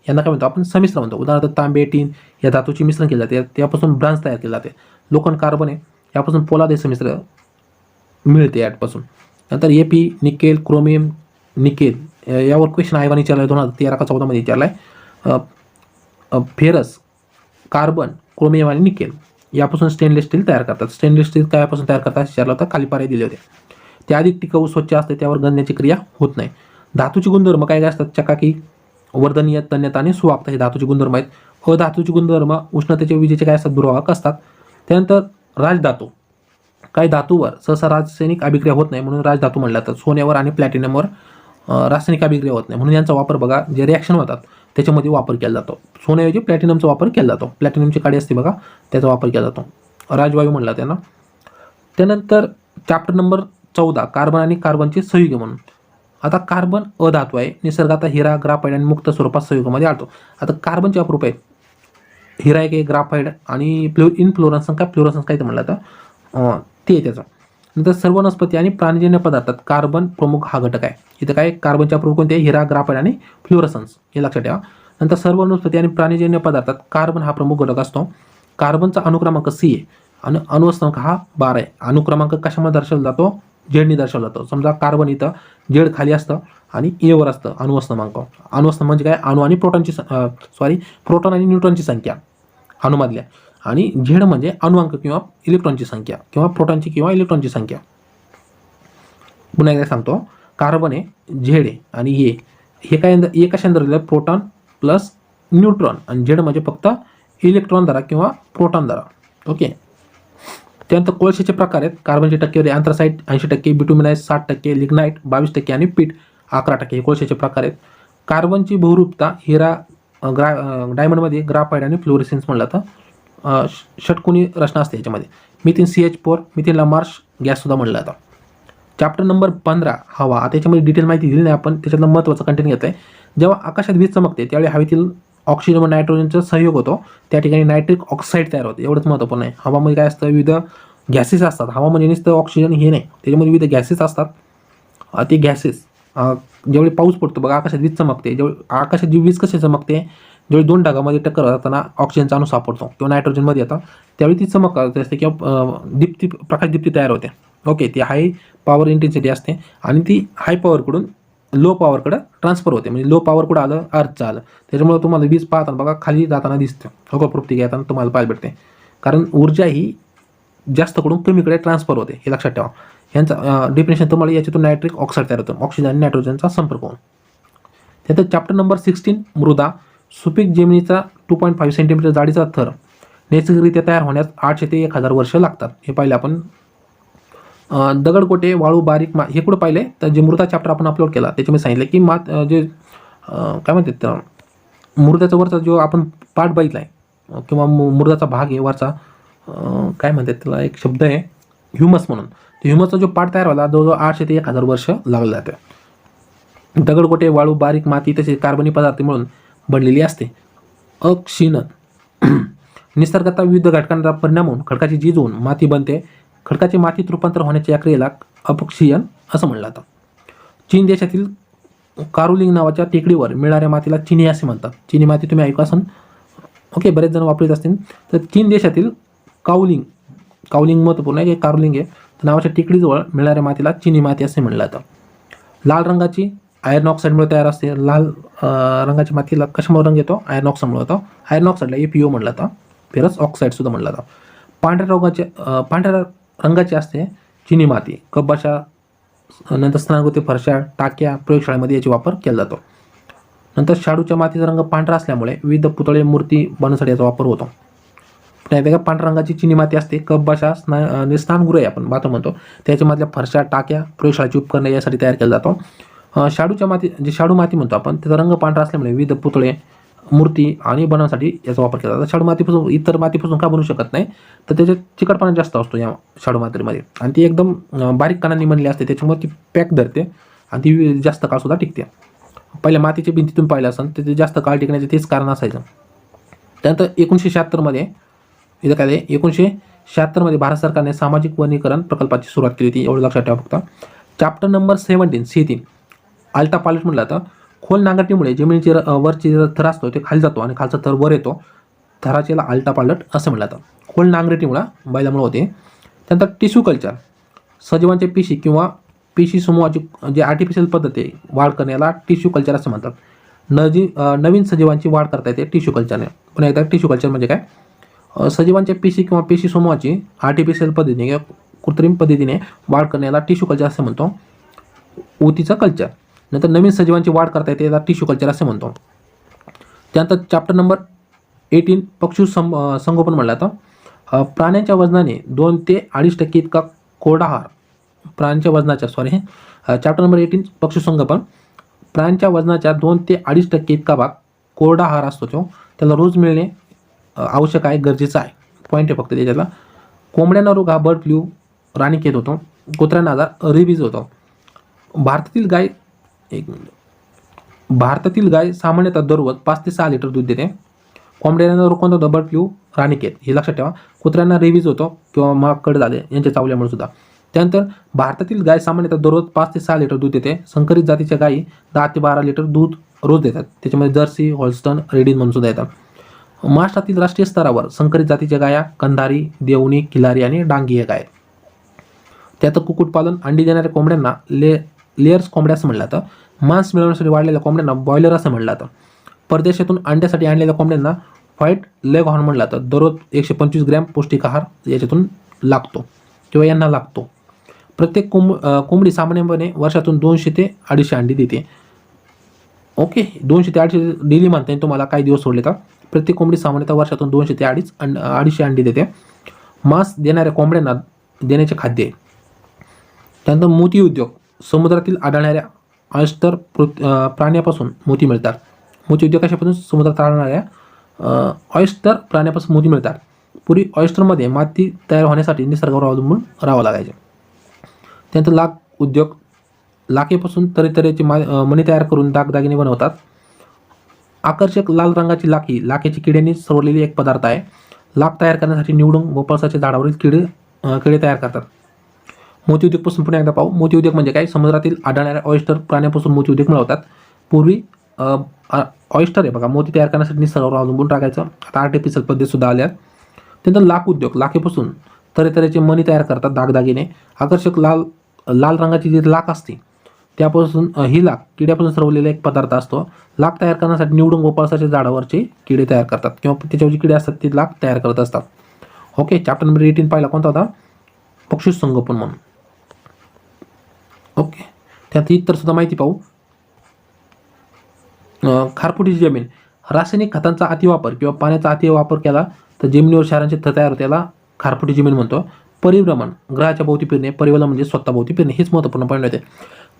यांना काय म्हणतो आपण? संमिश्र म्हणतो. उदाहरणार्थ तांबे, टीन या धातूची मिश्रण केले जाते, त्यापासून ब्रांच तयार केले जाते. लोखंड, कार्बन आहे यापासून पोलाद हे संमिश्र मिळते यापासून. नंतर एपी, निकेल, क्रोमियम, निकेल यावर क्वेश्चन आयोगाने विचारला आहे 2013 का 14 मध्ये विचारला आहे. फेरस, कार्बन, क्रोमियम आणि निकेल यापासून स्टेनलेस स्टील तयार करतात. स्टेनलेस स्टील कायापासून तयार करतात विचारलं होतं, खाली पर्याय दिले होते. ते अधिक टिकाऊ, स्वच्छ असते, त्यावर गंजण्याची क्रिया होत नाही. धातूची गुणधर्म काय काय असतात? चकाकी, वर्धनीय, तन्यता आणि सुवाहकता हे धातूचे गुणधर्म आहेत. अधातूचे गुणधर्म उष्णतेचे, विजेचे काय असतात? दुर्वाहक असतात. त्यानंतर राजधातू. काही धातूवर सहसा रासायनिक अभिक्रिया होत नाही म्हणून राजधातू म्हणलं जातं. सोन्यावर आणि प्लॅटिनमवर रासायनिक अभिक्रिया होत नाही म्हणून यांचा वापर बघा, जे रिॲक्शन होतात त्याच्यामध्ये वापर केला जातो. सोन्याऐवजी प्लॅटिनमचा वापर केला जातो. प्लॅटिनमची काडी असते बघा, त्याचा वापर केला जातो. राजवायू म्हणला त्यांना. त्यानंतर चॅप्टर नंबर 14 कार्बन आणि कार्बनचे संयुगे म्हणून. आता कार्बन अधातू आहे. निसर्गात हिरा, ग्राफाईड आणि मुक्त स्वरूपात संयुगामध्ये आढळतो. आता कार्बनचे अप्रूप आहेत. हिरा एक आहे, ग्राफाईड आणि इनफ्लोरन्स काय फ्लोरन्स काय ते म्हणलं जातं, ते त्याचं. नंतर सर्व वनस्पती आणि प्राणीजन्य पदार्थात कार्बन प्रमुख हा घटक आहे. इथं काय कार्बनच्या अप्रूप कोणते? हिरा, ग्राफाईड आणि फ्लोरसन्स हे लक्षात ठेवा. नंतर सर्व वनस्पती आणि प्राणीजन्य पदार्थात कार्बन हा प्रमुख घटक असतो. कार्बनचा अणुक्रमांक C आहे आणि अणुस्थांक हा 12 आहे. अणुक्रमांक कशामध्ये दर्शवला जातो? झेडनी दर्शवला जातो. समजा कार्बन इथं झेड खाली असतं आणि एवर असतं अणुस्थांक. अणुस्थांक म्हणजे काय? अणु आणि प्रोटॉन आणि न्यूट्रॉनची संख्या अणुमधल्या. आणि झेड म्हणजे अणुअंक किंवा इलेक्ट्रॉनची संख्या किंवा प्रोटॉनची किंवा इलेक्ट्रॉनची संख्या. पुन्हा एकदा सांगतो, कार्बन आहे, झेड आहे आणि हे काय ए कशाने धरलेलं? प्रोटॉन प्लस न्यूट्रॉन आणि झेड म्हणजे फक्त इलेक्ट्रॉन धरा किंवा प्रोटॉन धरा. ओके, त्यानंतर कोळशाचे प्रकार आहेत. कार्बनची टक्केवारी अँथ्रासाइट 80%, बिटुमिनाइट 60%, लिग्नाइट 22% आणि पीठ 11% हे कोळशाचे प्रकार आहेत. कार्बनची बहुरूपता हिरा, डायमंडमध्ये ग्राफाईड आणि फ्लोरेसेन्स म्हणलं जातं. षटकोनी रचना असते याच्यामध्ये. मिथेन CH4, मिथेनला मार्श गॅससुद्धा म्हणलं जातं. चॅप्टर नंबर 15 हवा. आता याच्यामध्ये डिटेल माहिती दिली नाही आपण, त्याच्यातलं महत्त्वाचं कंटेंट घेत आहे. जेव्हा आकाशात वीज चमकते त्यावेळी हवेतील ऑक्सिजन व नायट्रोजनचा संयोग होतो, त्या ठिकाणी नायट्रिक ऑक्साईड तयार होते. एवढंच महत्त्वपूर्ण आहे. हवामध्ये काय असतं? विविध गॅसेस असतात. हवा म्हणजे नुसतं ऑक्सिजन हे नाही, त्याच्यामध्ये विविध गॅसेस असतात. ते गॅसेस ज्यावेळी पाऊस पडतो बघा, आकाशात वीज चमकते. ज्यावेळी आकाशात जी वीज कशी चमकते, ज्यावेळी दोन ढगामध्ये टक्कर होताना ऑक्सिजनचा अणू सापडतो किंवा नायट्रोजनमध्ये येतं, त्यावेळी ती चमक असते किंवा दीप्ती, प्रकाशदीप्ती तयार होते. ओके, ती हाय पॉवर इंटेन्सिटी असते आणि ती हाय पॉवरकडून लो पॉवरकडं ट्रान्सफर होते. म्हणजे लो पॉवर कुठं आलं, अर्थचं आलं. त्याच्यामुळे तुम्हाला वीज पाहताना बघा खाली जाताना दिसतं, हो, पृथ्वी घेताना तुम्हाला पाहायला भेटते. कारण ऊर्जा ही जास्त कडून कमीकडे ट्रान्सफर होते, हे लक्षात ठेवा. यांचा डेफिनेशन तुम्हाला याच्यातून नायट्रिक ऑक्साईड तयार होतो, ऑक्सिजन आणि नायट्रोजनचा संपर्क होऊन. त्यानंतर चॅप्टर नंबर 16 मृदा. सुपीक जमिनीचा 2.5 सेंटीमीटर जाडीचा थर नैसर्गिकरित्या तयार होण्यास 800 ते 1000 वर्ष लागतात. हे पाहिले आपण. दगडगोटे, वाळू, बारीक हे कुठं पाहिले तर जे मृदा चॅप्टर आपण अपलोड केला त्याच्यामध्ये सांगितलं की जे काय म्हणतात, मृदाचा वरचा जो आपण पार्ट बघितला आहे किंवा मृदाचा भाग आहे वरचा, काय म्हणतात त्याला, एक शब्द आहे ह्युमस म्हणून. ह्युमसचा जो पार्ट तयार व्हायला जवळजवळ 800 ते 1000 वर्ष लागले जाते. दगडगोटे, वाळू, बारीक माती तसेच कार्बनी पदार्थ मिळून बनलेली असते. अक्षीणन. निसर्गाचा विविध घटकांचा परिणाम होऊन खडकाची झीज होऊन माती बनते. खडकाचे मातीत रूपांतर होण्याच्या या क्रियेला अपक्षीयन असं म्हणलं जातं. चीन देशातील कारुलिंग नावाच्या टेकडीवर मिळणाऱ्या मातीला चिनी असे म्हणतात. चिनी माती तुम्ही ऐकू असाल, ओके, बरेच जण वापरत असतील. तर चीन देशातील काउलिंग महत्त्वपूर्ण आहे, कारुलिंग आहे, नावाच्या टेकडीजवळ मिळणाऱ्या मातीला चिनी माती असे म्हणलं जातं. लाल रंगाची आयर्न ऑक्साईडमुळे तयार असते. लाल रंगाची मातीला कशामुळे रंग येतो, आयर्न ऑक्साईडमुळे होतो. आयर्न ऑक्साईडला APO म्हणलं जातं, फेरस ऑक्साईड सुद्धा म्हणलं जातं. पांढऱ्या रंगाची असते चिनी माती. कब्बाशा, नंतर स्नानगृती, फरशा, टाक्या, प्रयोगशाळेमध्ये याचा वापर केला जातो. नंतर शाडूच्या मातीचा रंग पांढरा असल्यामुळे विविध पुतळे, मूर्ती बनवण्यासाठी याचा वापर होतो. नाही, पांढऱ्या रंगाची चिनी माती असते. कब्बाशा, स्नानगृह आपण बाथरूम म्हणतो, त्याच्यामधल्या फरशा, टाक्या, प्रयोगशाळेची उपकरणे यासाठी तयार केला जातो. शाडूच्या माती, जे शाडू माती म्हणतो आपण, त्याचा रंग पांढरा असल्यामुळे विविध पुतळे, मूर्ती आणि बनवण्यासाठी याचा वापर केला जातो. शाडू मातीपासून इतर मातीपासून का बनवू शकत नाही तर त्याच्यात चिकटपणा जास्त असतो या शाडू मातीमध्ये आणि ती एकदम बारीक कणांनी बनली असते, त्याच्यामुळे ती पॅक धरते आणि ती जास्त काळसुद्धा टिकते. पहिल्या मातीच्या भिंतीतून पाहिलं असेल तर ते जास्त काळ टिकण्याचे तेच कारण असायचं. त्यानंतर 1976 इथं काय आहे, 1976 भारत सरकारने सामाजिक वनीकरण प्रकल्पाची सुरुवात केली होती, एवढं लक्षात ठेवा फक्त. चॅप्टर नंबर 17 C3 आल्टा पालट म्हटलं जातं. खोल नांगरटीमुळे जमिनीची वरची थर असतो ते खाली जातो आणि खालचा थर वर येतो, थराचेला आल्टा पालट असं म्हटलं जातं. खोल नांगरटीमुळे बैलामुळे होते. त्यानंतर टिश्यू कल्चर. सजीवांच्या पेशी किंवा पेशी समूहाची जे आर्टिफिशियल पद्धत आहे वाढ करण्याला टिश्यू कल्चर असं म्हणतात. नवीन सजीवांची वाढ करता येते टिश्यू कल्चरने. पुन्हा एकदा टिश्यू कल्चर म्हणजे काय, सजीवांच्या पेशी किंवा पेशी समूहाची आर्टिफिशियल पद्धतीने किंवा कृत्रिम पद्धतीने वाढ करण्याला टिश्यू कल्चर असं म्हणतो. ऊतीचं कल्चर. नंतर नवीन सजीवांची वाढ करता येते त्याला टिश्यू कल्चर असं म्हणतो. त्यानंतर चॅप्टर नंबर 18 पशु संगोपन म्हटलं जातं. प्राण्यांच्या वजनाने 2 ते 2.5% इतका कोरडा आहार, प्राण्यांच्या वजनाच्या चॅप्टर नंबर 18 पशुसंगोपन. प्राण्यांच्या वजनाच्या 2 ते 2.5% इतका भाग कोरडा आहार असतो, तो त्याला रोज मिळणे आवश्यक आहे, गरजेचं आहे. पॉईंट आहे फक्त त्याच्यातला. कोंबड्यांना रोग हा बर्ड फ्लू, राणीखेत होतो. कुत्र्यांना आजार रेबीज होतो. भारतातील गाय सामान्यतः दररोज 5 ते 6 लिटर दूध देते. कोंबड्यांना रोग कोणता होतो, बर्ड फ्लू, राणीखेत, हे लक्षात ठेवा. कुत्र्यांना रेबीज होतो किंवा माकड झाले यांच्या चावल्यामुळे सुद्धा. त्यानंतर भारतातील गाय सामान्यतः दररोज 5 ते 6 लिटर दूध देते. संकरित जातीच्या गायी 10 ते 12 लिटर दूध रोज देतात, त्याच्यामध्ये जर्सी, हॉल्स्टन, रेडीन म्हणून सुद्धा येतात. महाराष्ट्रातील राष्ट्रीय स्तरावर संकरित जातीच्या गाया कंधारी, देवणी, किल्लारी आणि डांगी हे गाय. त्यात कुक्कुटपालन, अंडी देणाऱ्या कोंबड्यांना लेयर्स कोंबड्या असं म्हटलं जातं. मांस मिळवण्यासाठी वाढलेल्या कोंबड्यांना बॉयलर असं म्हटलं जातं. परदेशातून अंड्यासाठी आणलेल्या कोंबड्यांना व्हाईट लेग हॉर्न म्हटलं जातं. दररोज 125 ग्रॅम पौष्टिक आहार याच्यातून लागतो किंवा यांना लागतो. प्रत्येक कोंबडी सामान्यपणे वर्षातून 200 ते 250 अंडी देते. ओके, 200 ते 250 डेली म्हणता येईल तुम्हाला, काही दिवस सोडले तर. प्रत्येक कोंबडी सामान्यतः वर्षातून 200 ते 250 अंडी देते. मांस देणाऱ्या कोंबड्यांना देण्याचे खाद्य आहे. त्यानंतर मोती उद्योग. समुद्रातील आढळणाऱ्या ऑयस्टर प्राण्यापासून मोती मिळतात. मोती उद्योग कशापासून, समुद्रात आढळणाऱ्या ऑयस्टर प्राण्यापासून मोती मिळतात. पूर्वी ऑयस्टरमध्ये माती तयार होण्यासाठी निसर्गावर अवलंबून राहावं लागायचे. त्यानंतर लाख उद्योग. लाखेपासून तऱ्हेतऱ्हेचे मणी तयार करून दागदागिने बनवतात. आकर्षक लाल रंगाची लाखेची किड्यांनी सवरलेली एक पदार्थ आहे. लाख तयार करण्यासाठी निवडून व पळसाच्या झाडावरील किडे किडे तयार करतात. मोती उद्योगपासून पुन्हा एकदा पाहू. मोती उद्योग म्हणजे काय? समुद्रातील आढळणाऱ्या ऑयस्टर प्राण्यापासून मोती उद्योग मिळवतात. पूर्वी ऑयस्टर आहे बघा, मोती तयार करण्यासाठी निसर्गावर अवलंबून टाकायचं. आता आर्टिफिशियल पद्धत सुद्धा आल्या. त्यानंतर लाख उद्योग, लाखेपासून तऱ्हेतऱ्हेचे मणी तयार करतात दागदागिने. आकर्षक लाल लाल रंगाची जी लाख असते त्यापासून ही लाख किड्यापासून सरवलेला एक पदार्थ असतो. लाख तयार करण्यासाठी निवडून गोपाळसाच्या झाडावरचे किडे तयार करतात किंवा त्याच्यावर जी किडे असतात ते लाख तयार करत असतात. ओके, चॅप्टर नंबर 18 पाहिला कोणता होता? पक्षी संगोपन म्हणून. ओके, त्यात इतर सुद्धा माहिती पाहू. खारफुटीची जमीन, रासायनिक खतांचा अतिवापर किंवा पाण्याचा अतिवापर केला तर जमिनीवर क्षारांचे थर तयार होते, त्याला खारफुटी जमीन म्हणतो. परिभ्रमण, ग्रहाच्या भोवती फिरणे. परिवलन म्हणजे स्वतः भोवती फिरणे. हेच महत्त्वपूर्ण पॉईंट होते.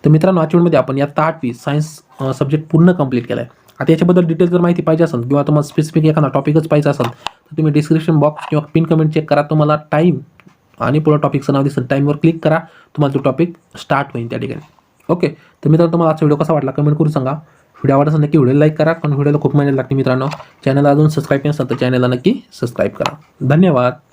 तर मित्रांनो, आजच्या आपण या 8वी सायन्स सब्जेक्ट पूर्ण कंप्लीट केला आहे. आता याच्याबद्दल डिटेल जर माहिती पाहिजे असेल किंवा तुम्हाला स्पेसिफिक एखादा टॉपिकच पाहिजे असेल तर तुम्ही डिस्क्रिप्शन बॉक्स किंवा पिन कमेंट चेक करा. तुम्हाला टाईम आणि पुढं टॉपिकचं नाव दिसेल, टाईमवर क्लिक करा, तुम्हाला तो टॉपिक स्टार्ट होईल त्या ठिकाणी. ओके, तर मित्रांनो, तुम्हाला आजचा व्हिडिओ कसा वाटला कमेंट करून सांगा. व्हिडिओ आवडत असेल नक्की व्हिडिओ लाईक करा, कारण व्हिडिओला खूप मेहनत लागते मित्रांनो. चॅनलला अजून सबस्क्राईब नसेल तर चॅनलला नक्की सबस्क्राईब करा. धन्यवाद.